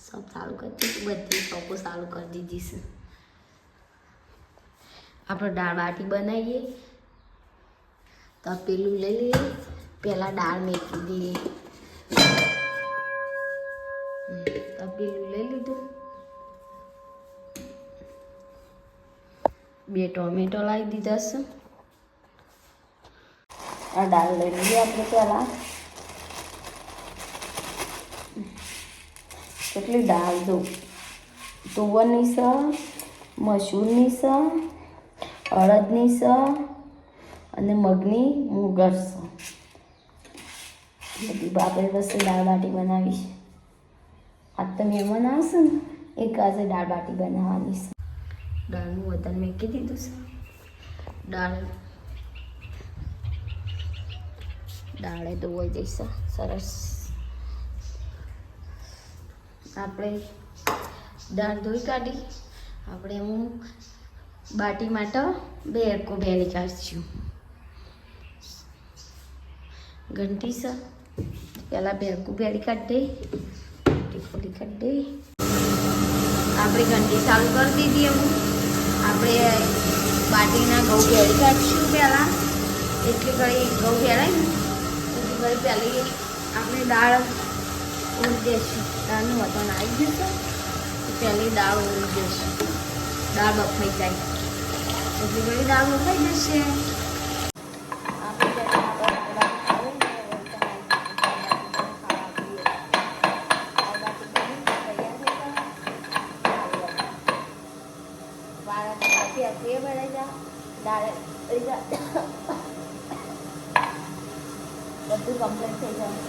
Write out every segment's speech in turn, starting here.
सब चालू कर दी, बधी शॉपो चालू कर दीधी से। આપણે દાળ બાટી બનાવીએ તો પેલું લઈ લઈએ, પહેલાં દાળ મેકી દઈએ, તો પેલું લઈ લીધું, 2 ટોમેટો લાવી દીધા છે। આ દાળ લઈ લઈએ આપણે પહેલાં। કેટલી દાળ દો, તુવરની છે, મસૂરની છે, અડદની છે અને મગની મુગર છે। બધી બાપરે બસ દાળ બાટી બનાવી છે। આજ તો મહેમાન આવશે ને એક આજે દાળ બાટી બનાવવાની છે। દાળનું વતન મેકી દીધું છે। દાળે ધોવાઈ જઈશે સરસ। આપણે દાળ ધોઈ કાઢી, આપણે હું બાટી માટે બેરકો બેરી કાઢશું। ઘંટી છે, પહેલાં બેરકું બેરી કાઢી દે, ખોલી કાઢી દે। આપણે ઘંટી ચાલુ કરી દીધી। હું આપણે બાટીના ઘઉં બેરી કાઢીશું પહેલાં। એટલી ઘડી ઘઉં બેરાય ને એટલી ઘડી પહેલી આપણે દાળ ઓળી દઈશું। દાળનું વતન આવી ગયું છે, પહેલી દાળ ઓળી દઈશું। દાળ બફાઈ જાય એટલી ઘડી દાળ બફાઈ જશે। બધું કમ્પ્લીટ થઈ જાય,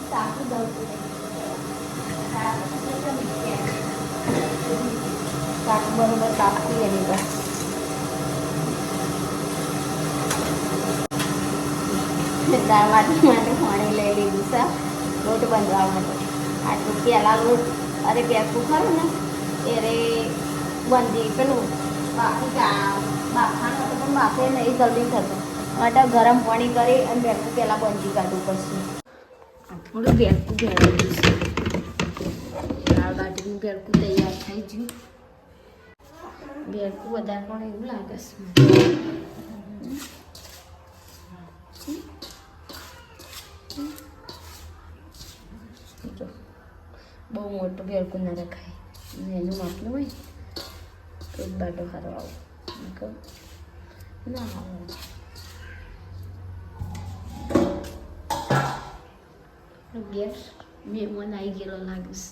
સાકું દળતું શાક બરોબર કાપતી એની પર દાળ બાટી માટે પાણી લઈ લીધું છે લોટ બાંધવા માટે। આટલું પહેલાં લોટ અરે બેસવું ખરું ને ત્યારે બંધી પેલું બાફાનું હતું પણ બાફે નહીં જલ્દી થતું માટે ગરમ પાણી કરી અને બેસવું પહેલાં બંધી કાઢવું પડશે। થોડું બેસવું ભેળવી દઈશું। દાળ બાટીનું બેરકું તૈયાર થઈ ગયું। બેરકું વધારે પણ એવું લાગે છે। બહુ મોટું બેરકું ના રખાય, એનું માપનું હોય તો જ બાટો સારો આવો ના આવો। ગેસ મહેમાન આવી ગયેલો લાગે છે।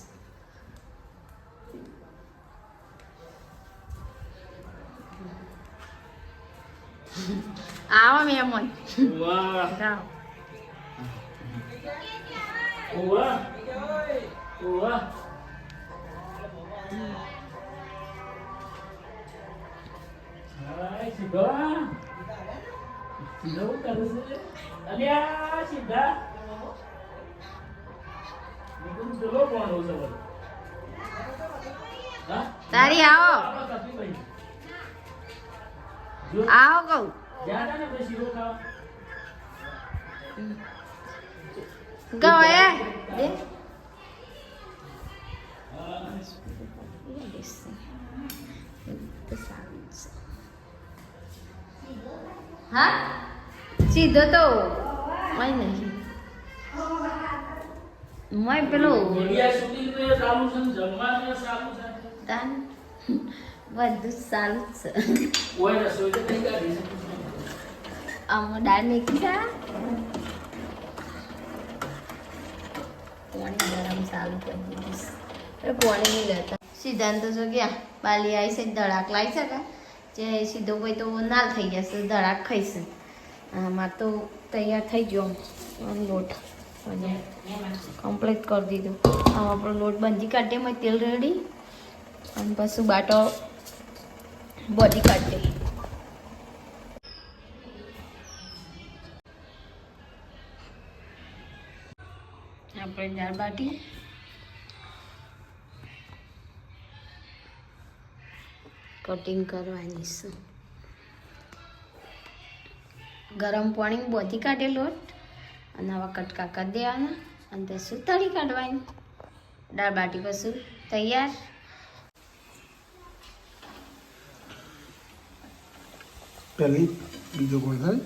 આવો મહેમાન, તારી આવો આવો કહું કહો એ હા સીધો તો હોય નહીં મય પેલો તાન બધું સારું જ છે। આમાં દાળ મેકી છે, પાણી ગરમ ચાલુ કરી દીધું। પાણી નહીં લેતા સિદ્ધાંત જો ગયા બાલી આવી છે, ધડાક લાવી છે કે જે સીધો કોઈ તો નાલ થઈ જશે, ધડાક ખાઈશે। આમાં તો તૈયાર થઈ ગયો લોટ અને કમ્પ્લીટ કરી દીધું। આમ આપણો લોટ બંધી કાઢીએ, એમાં તેલ રેડી અને પછી બાટો બોડી કાઢીએ। આપણે દાળ બાટી કટિંગ કરવાની છે। ગરમ પાણી બોધી કાઢે લોટ અને આવા કટકા કરી દેવાના અને તે સુતાડી કાઢવાની। દાળ બાટી પછી તૈયાર. પહેલી બીજો કોઈ થાય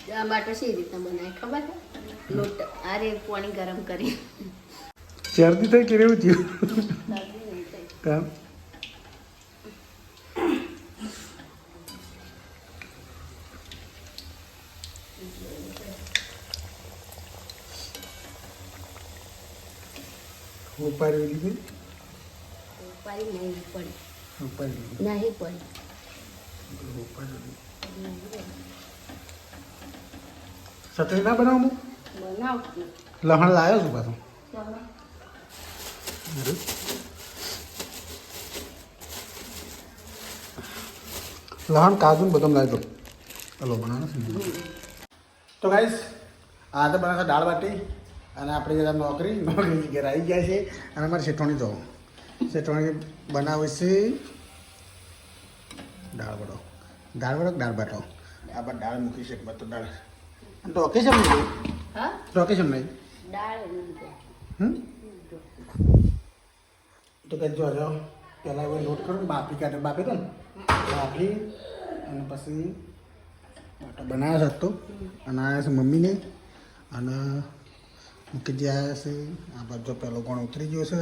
દાળ બાટી સી રીતના બનાવે ખબર છે? લોટ અરે પાણી ગરમ કરી શરદી થઈ કેવું થયું કામ ઉપાડી લીધી ઉપાડી નહીં પડી ઉપાડી નહીં પડી ચટણી ના બનાવું બનાવતી લહણ લાવ્યો છું પાછું લહણ કાજુ ને બધું લાવી દો હલો બનાવો તો ગાઈસ આ તો બનાવશે દાળ બાટી અને આપણે જરા નોકરી ઘેર આવી ગયા છે અને અમારે શેઠવાણી જવું શેઠવાણી બનાવે છે દાળ બાટો આ બાદ દાળ મૂકી છે બધો દાળ લોકેશન નહીં હા લોકેશન નહીં દાળ તો કંઈ જો પહેલાં હવે લોટ કરો બાફી દો ને બાફી અને પછી બાટો બનાવ્યો હતો અને આવ્યા છે મમ્મીને અને મૂકી આવ્યા છે આ બાજુ પહેલો ગોળ ઉતરી ગયો છે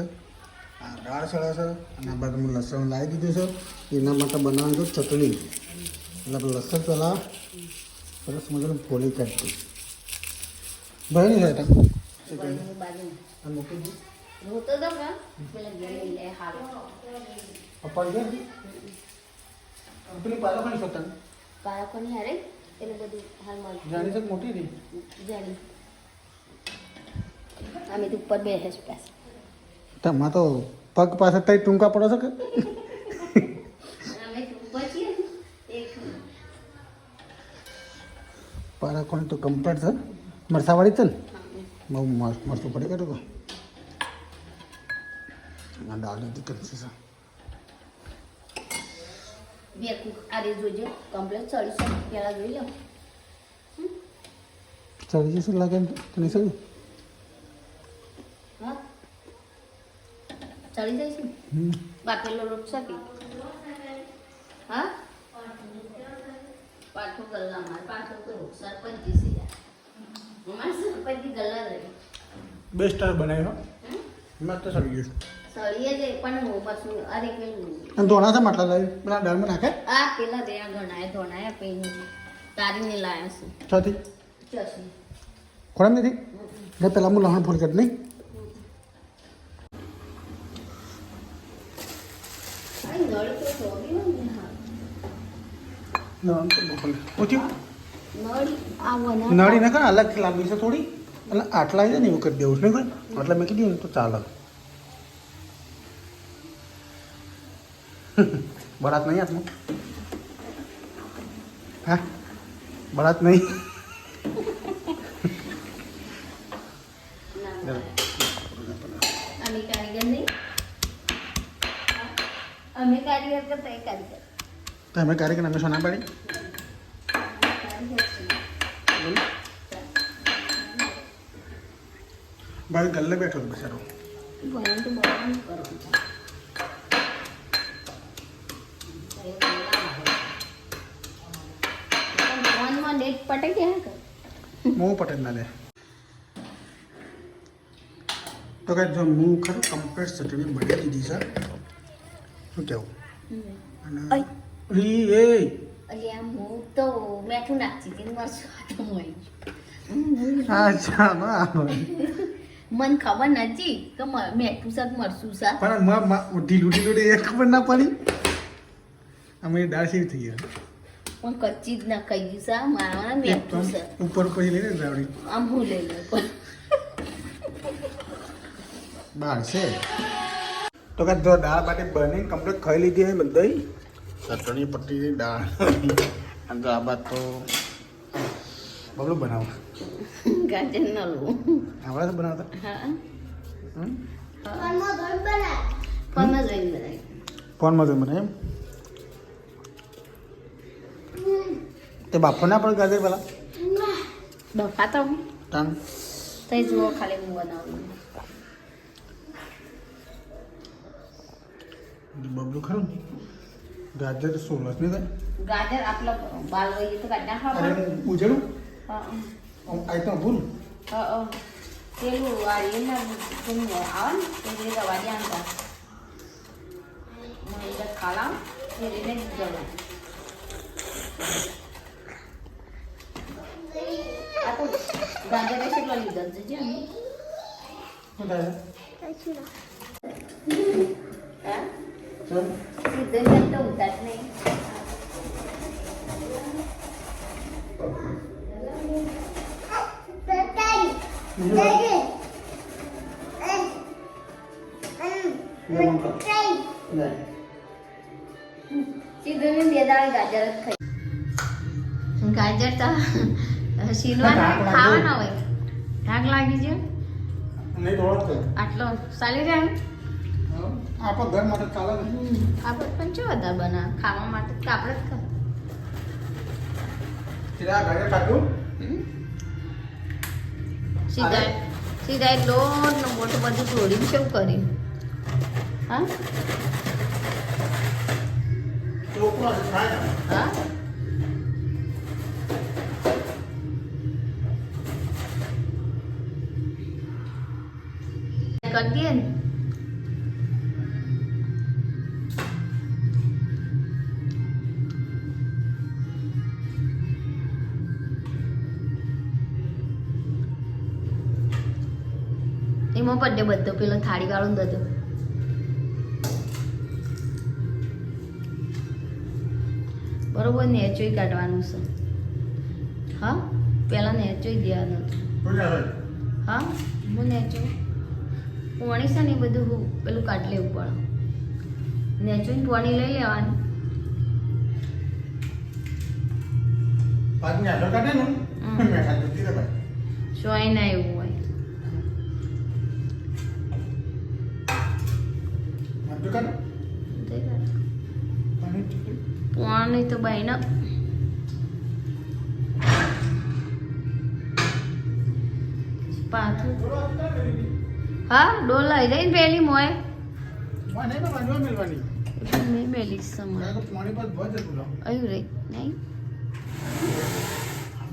આ દાળ સળે છે અને આ બાજુ લસણ લાવી દીધું છે એના માટે બનાવવાનું છે ચટણી એટલે આપણે લસણ પહેલાં સરસ મજાનું ફોલી કાઢી ભાઈ નહીં થાય મૂકી દઉં રોતો તો પેલા ઘરે લે હાલો પપ્પા ગયા પેલી પાલો ખાલી સોતન બાળકોની હારે એટલે બધું હાલમાં જાણી છે મોટી રહી જાણી અમે તો ઉપર બેસે છે પાછા તમારે તો પગ પાસે તઈ ટૂંકા પડો છો કે અમે તો ઉપર છીએ એક પારાકોની તો કમ્પ્લીટ છે મરસાવાળી છે ને બહુ મસ્ત મરસું પડી ગયું તો આ દાળની દીકરી છે બે કુક આરે જોજો કમ્પ્લેટ ચડી છે પેલા જોઈ લો ચડી જશે લાગે તને સર હા ચડી જાય છે બાપેલો લોટ શકે હા પાઠો ગલ્લા માર પાઠો તો સરપંચ છે યાર અમાર સરપંચ ગલ્લા રહી બે સ્ટાર બનાવ્યો મસ્ત સડી ગયું સળીએ જ પણ હું પાછું અરે પેલું અને ધોણા છે માટલા લાવી પેલા દાળમાં નાખે આ પેલા રહ્યા ઘણાય ધોણાયા પૈને તારીને લાયા છે છથી ચસી ખોરામ નથી એટલે પેલા હું લહણ ફોડી કાઢ નહીં આ નળ તો સોબી ને હા લહણ તો બહુ ઓછી નળી આ વના નળી નાખે અલગથી લાંબી છે થોડી એટલે આટલા છે ને એવું કરી દેવું છે નહીં કોઈ આટલા મેં કીધું ને તો ચાલે બળાત નહીં હાથમાં હા બળાત નહીં અમે કારીગર નહીં અમે કારીગર કરતા એ કારીગર તો અમે કાર્યક્રમ અમે સોના પાડી ભાઈ ગલ્લે બેઠો હતો બિચારો ભણવાનું તો બરાબર કરવું ફોનમાં નેટ પટે ક્યાં કર મોં પટેલ ના દે તો કઈ જો હું ખરું કમ્પ્લીટ ચટણી બની દીધી છે શું કેવું અને રી એ અલ્યા હું તો મેઠું નાખતી હતી મરશું તો મળી અચ્છા ના મને ખબર નથી કે મેઠું શાક મરશું શાક પણ ઢીલું ઢીલું એ ખબર ના પડી અમે દાળ સેવી થઈ ગયા પણ કચ્ચી જ ના ખાઈ ગયું શાક મારવાના મેઠું શાક ઉપર પછી લઈને રાવડી આમ હું લઈ લો પણ બહાર છે તો કે જો દાળ બાટી બની કમ્પ્લીટ ખાઈ લીધી હોય બધાય ચટણી પટ્ટી દાળ અને તો આ બાદ તો બબલું બનાવો ગાજર ન લો આવડે તો બનાવતા હા હમ? ફોનમાં જોઈને બનાવી ફોનમાં જોઈ બનાવે એમ તે બાફો ના પડે ગાજર પેલા બફાતો તાન તો જુઓ ખાલી હું બનાવું બબલું ખરું ને ગાજર સોલસ ને ગાજર આપલો બાલ હોય તો કાઢ નાખવા અરે પડે. ઉજળું હા આ તો ભૂલ હા પેલું વાળીને આવે ને તે રવા દે આંતા મને ખાલા એ રીતે જવા આ તો ગાજર કેટલો લીધો છે ને શું થાય હા ચાલ સીધો તો ઉતાર નહીં સીધું ને બે દાળ ગાજર જ ખાઈ ગાજર તો શીનવાના ખાવાના હોય ધાક લાગી છે નહીં થોડો આટલો ચાલી જાય આપણા ઘર માટે ચાલે ને આપણે પણ ચો બધા બના ખાવા માટે તો આપણે જ ખા સીધા ઘરે કાઢું સીધા સીધા લોટ ને મોટું બધું તોડીને શું કર્યું હા ચોખ્ખું થાય ને હા કરી દઈએ ને એમાં પડે બધો પેલો થાળી વાળો બધો બરોબર નેચોઈ કાઢવાનું છે હા પેલા નેચોઈ દેવાનું હતું હા હું નેચો પોણી છે ને એ બધું પેલું કાઢી લેવું પડે નેચોઈને પોણી લઈ લેવાની પાછી આટલો કાઢે ને મેં ખાધું તીરે ભાઈ સોય ના એવું હોય આટલું કાઢે પોણી તો બાઈ ના પાછું હા ડોલ લઈ જઈને પેલી મોય મને તો બાજવા મેળવાની મેં મેલી સમય તો પાણી પર ભજ હતું આવ્યું રે નહીં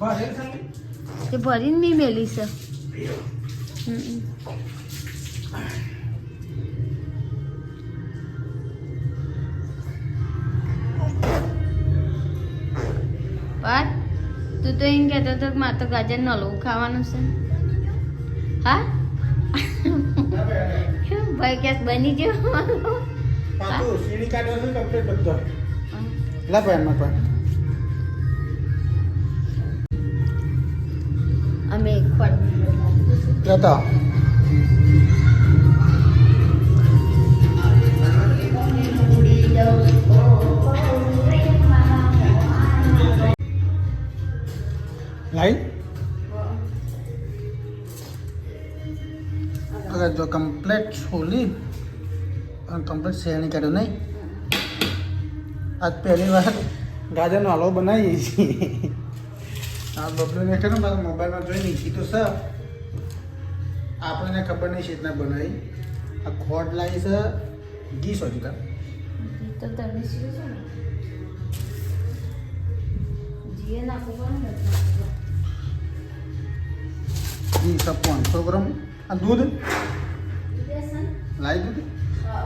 બસ એક સંગ તે ભરીને બી મેલી છે વાત તું તો એમ કહેતો હતો કે મારે તો ગાજર નલવું ખાવાનું છે હા ભાઈ ક્યાંક બની ગયો પાછું સીડી કાઢવાનું કમ્પ્લીટ બધો લા ભાઈ એમાં પણ અમે ખોટ જતા લાઈ અગર જો કમ્પ્લીટ છોલી અને કમ્પ્લીટ શેરણી કાઢ્યો નહીં આજ પહેલી વાર ગાજરનો હલવો બનાવીએ છીએ આ બબલુને છે ને મારા મોબાઈલમાં જોઈ નહીં કીધું સર આપણને ખબર નહીં છે રીતના બનાવી આ ખોટ લાવી છે ઘી સોજી તાર તો તને શું છે ને જીએ નાખવું પડે ને ઘી છે 500 ગ્રામ આ દૂધ બેસન લાવી દીધું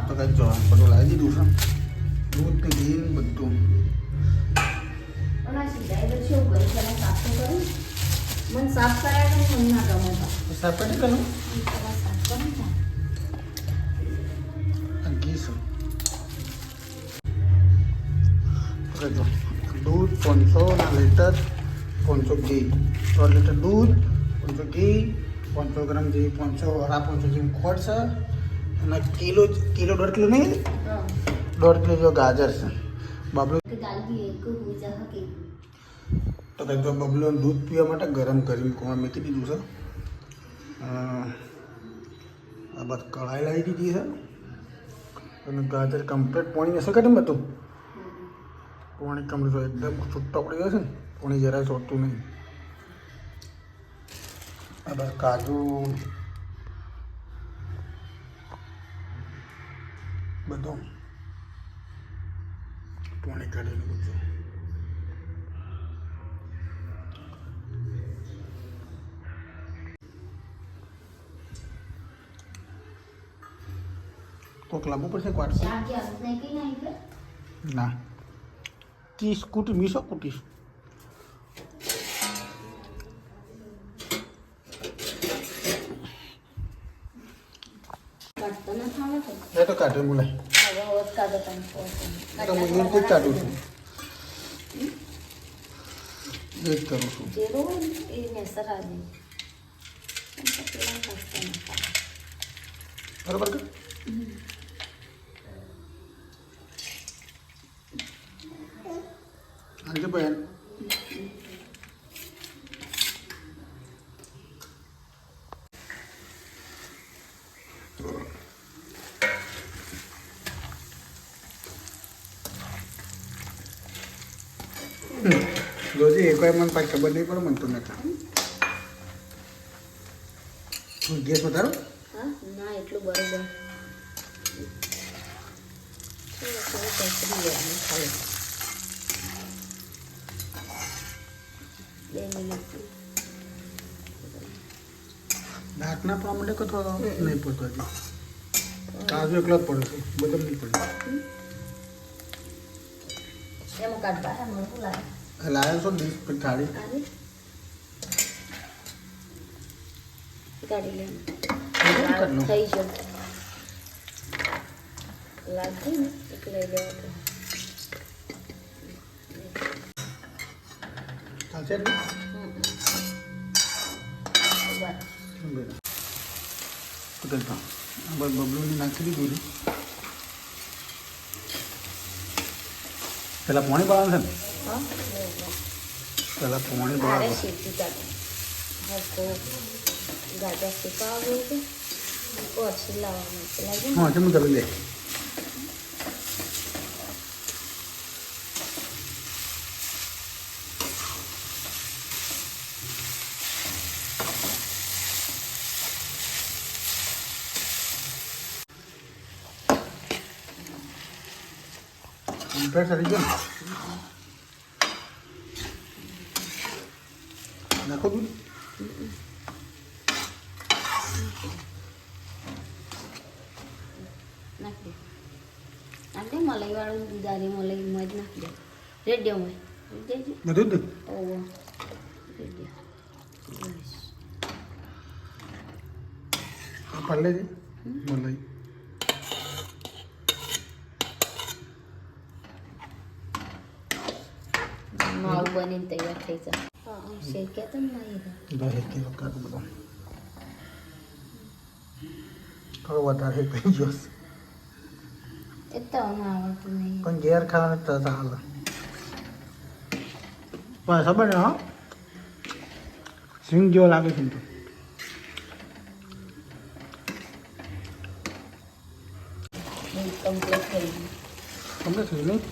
તો કંઈક જો બધું લાવી દીધું છે દૂધ ને ઘી ને બધું અને સીધા તો શું કરી છે સાફ તો કરું મને સાફ કરાય તો મને ના ગમે તો સાફ કરી કરું સાફ કરું ને આ ઘી છે તો જો દૂધ 500 લીટર 500 ઘી 3 લીટર દૂધ 500 ઘી 500 ગ્રામ જેવી 500 જેવી ખોટ છે અને કિલો 1.5 કિલો નહીં 1.5 કિલો જો ગાજર છે બાબલો કે દાલ બી એક हो जा के તો કંઈક જો બબલો દૂધ પીવા માટે ગરમ કરી મૂકવા મૂકી દીધું છે આ બાદ કઢાઈ લાવી દીધી છે અને ગાજર કમ્પ્લીટ પાણી હશે કે બધું પાણી કમ્પ્લીટ એકદમ છૂટો પડી ગયો છે ને પાણી જરાય છોડતું નહીં બસ કાજુ બધું પાણી કાઢીને બધું કોક લાવવું પડશે ક્વાટ ના તીસ કુટી મીસો કુટીશ એ તો કાઢે બોલાય તો હું એ જ કાઢું છું એ જ કરું છું બરોબર કે આજે બહેન જોજે એક વાર મને પાછી ખબર નહીં પડે મને તો નથી ગેસ વધારો ના એટલું બરોબર ખાલી 2 મિનિટ દાંતના પડવા માટે કે થોડો નહીં પડતો હજી કાજુ એકલો જ પડે છે બદામ નહીં પડે એમાં કાઢવા હમણાં શું લાગે લાવ્યો છો ડીશ પર થાળી કાઢી લે કાઢ લો થઈ ગયો લાગશે ને એટલે લઈ લેવા ચાલશે ને બબલુની નાખી દીધું ને પેલા પાણી બાળવાનું છે ને પેલા પાણી બાળવાનું શેકી કાઢો ગાજર શેકાવા છે પછી લાવવાનું લાગે હા જમું તમે લે કમ્પ્લેટ થઈ ગયો નાખો દૂધ નાખી દે મલાઈ વાળું દૂધારી મલાઈ મધ નાખી દે રેડિયોમાં દેજો બધું જ ઓવો રેડિયો બસ પાલે છે મલાઈ માવું બનીને તૈયાર થઈ જાય શેક્યા તો નહીં 10 કિલો કાઢું બધું થોડો વધારે થઈ ગયો એ તો ના આવડતું નહીં પણ ઘેર ખાવાનું તો ચાલે પણ ખબર ને હા સિંગ જેવો લાગે છે તો કમ્પ્લીટ થઈ ગયું તમને થઈ નહીં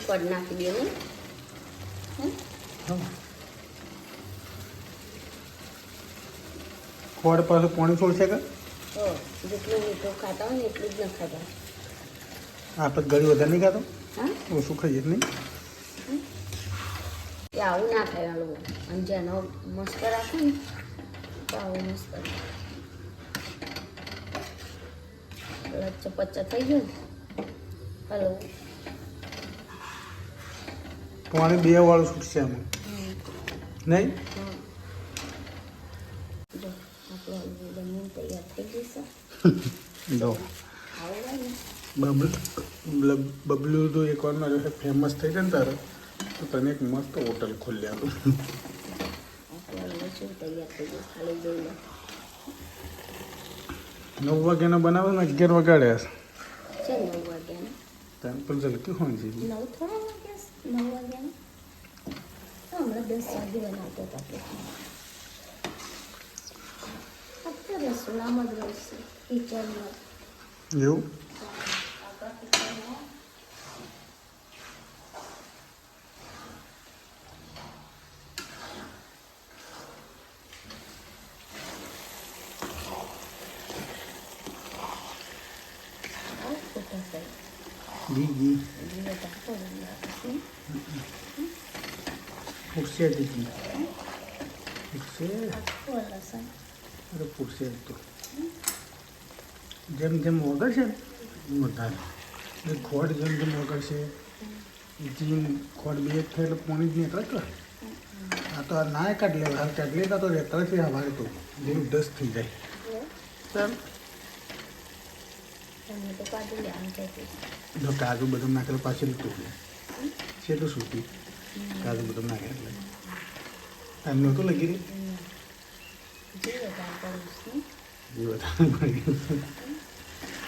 કડ નાખી દે ને ખોડ પાછું પાણી છોડશે કે જેટલું મીઠું ખાતા હોય ને એટલું જ ન ખાતા આપણે ગળી વધારે નહીં ખાતો હા ઓછું ખાઈએ જ નહીં એ આવું ના થાય આ લોકો અને જેનો મસ્ત રાખે ને તો આવું મસ્ત લચ્ચા પચ્ચા થઈ ગયું ને હલો પાણી 2 વાળું છૂટશે આમાં નહીં જો આપણો હલવો બનીને તૈયાર થઈ જશે દો બબલુ તો એક વાર મારે ફેમસ થઈ જાય ને તારે તો તને એક મસ્ત હોટલ ખોલી આપું આપણો હલવો શું તૈયાર થઈ ગયો ખાલી જોઈ લો 9 વાગ્યાનો બનાવે ને 11 વાગ્યા છે 9 વાગ્યાને ટાઈમ પણ ઝલકી હોય છે 9 થોડા વાગ્યા 9 વાગ્યાને તો હમણાં 10 વાગે બનાવતો હતો ફક્ત રસોડામાં જ રહેશે કિચનમાં એવું ઘી ઘી વધારે પડે પછી ફૂટશે જ ઘી ફૂટશે આખું લસણ અરે ફૂટશે જ તો જેમ જેમ વગરશે ને વધારે એ ખોટ જેમ જેમ વગરશે જીમ ખોટ બે થાય એટલે પાણી જ નીકળે તો આ તો આ ના કાઢ લે હાલ કાઢ લેતા તો રહેતા છે હવારે તો જેવું દસ થઈ જાય ચાલ તમે તો કાઢી લે આમ કહેતી જો કાજુ બદામ નાખેલું પાછળ તૂટે છે તો સૂટી કાજુ બદામ નાખે એટલે ટાઈમ નહોતો લગી રહી જે વધારે પડ્યું એ વધારે પડી ગયું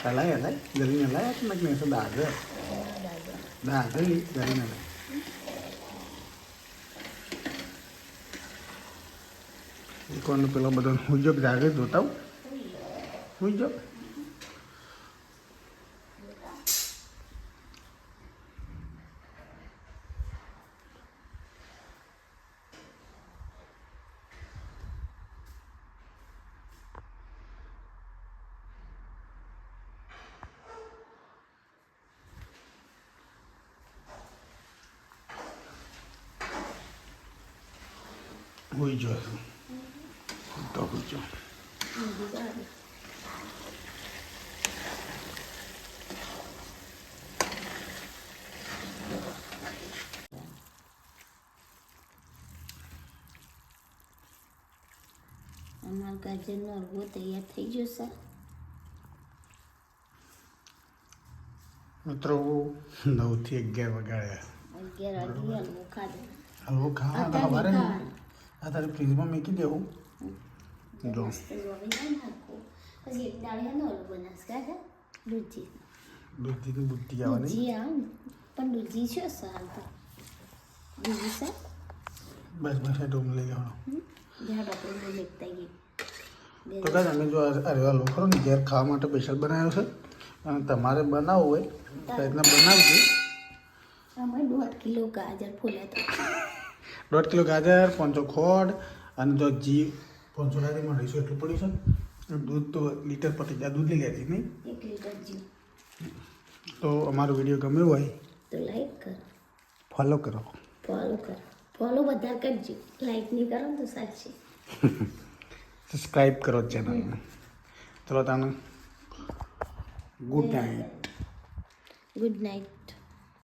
હલાય હલાય ગરીને હલાય તો નાખ નહીં દાદર દાદર ગરીને હલાય એક વાર પેલો બધો હુજો જાગે જોતા હુજો હુજો તો હુજો અમારા ગાજરનો હલવો તૈયાર થઈ જશે મિત્રો 9 થી 11 વાગ્યા 11 વાગે હલવો ખાધો હલવો ખાવા તો ખબર નહીં આ તારે ફ્રીજમાં મૂકી દેવું જો મસ્ત ગોળી ના નાખો પછી એક દાળિયા નો હલવો બનાસ કાઢા દૂધી દૂધીની બુદ્ધિ આવવાની દૂધી આવે ને પણ દૂધી છે સાલ તો દૂધી સર બસ બસ આ ડોમ લઈ લેવાનો ઝાડ આપણે લેતા ગઈ તો કાંઈ અમે જો અરે હલવો ખરો ને ઘેર ખાવા માટે સ્પેશિયલ બનાવ્યો છે અને તમારે બનાવવું હોય તો રીતના બનાવજો અમે 1.5 કિલો ગાજર ફૂલ્યા હતા 1.5 કિલો ગાજર 500 ખોડ અને જો જી 500 ગાજરમાં 250 એટલું પડ્યું છે દૂધ તો લીટર પતી જાય દૂધ લઈ લેતી નહીં 1 લીટર જીવ તો અમારો વિડીયો ગમ્યો હોય તો લાઈક કરો ફોલો કરો ફોલો વધારે કરજો લાઈક નહીં કરો તો સાચી સબસ્ક્રાઈબ કરો ચેનલને ચલો તાને ગુડ નાઇટ ગુડ નાઇટ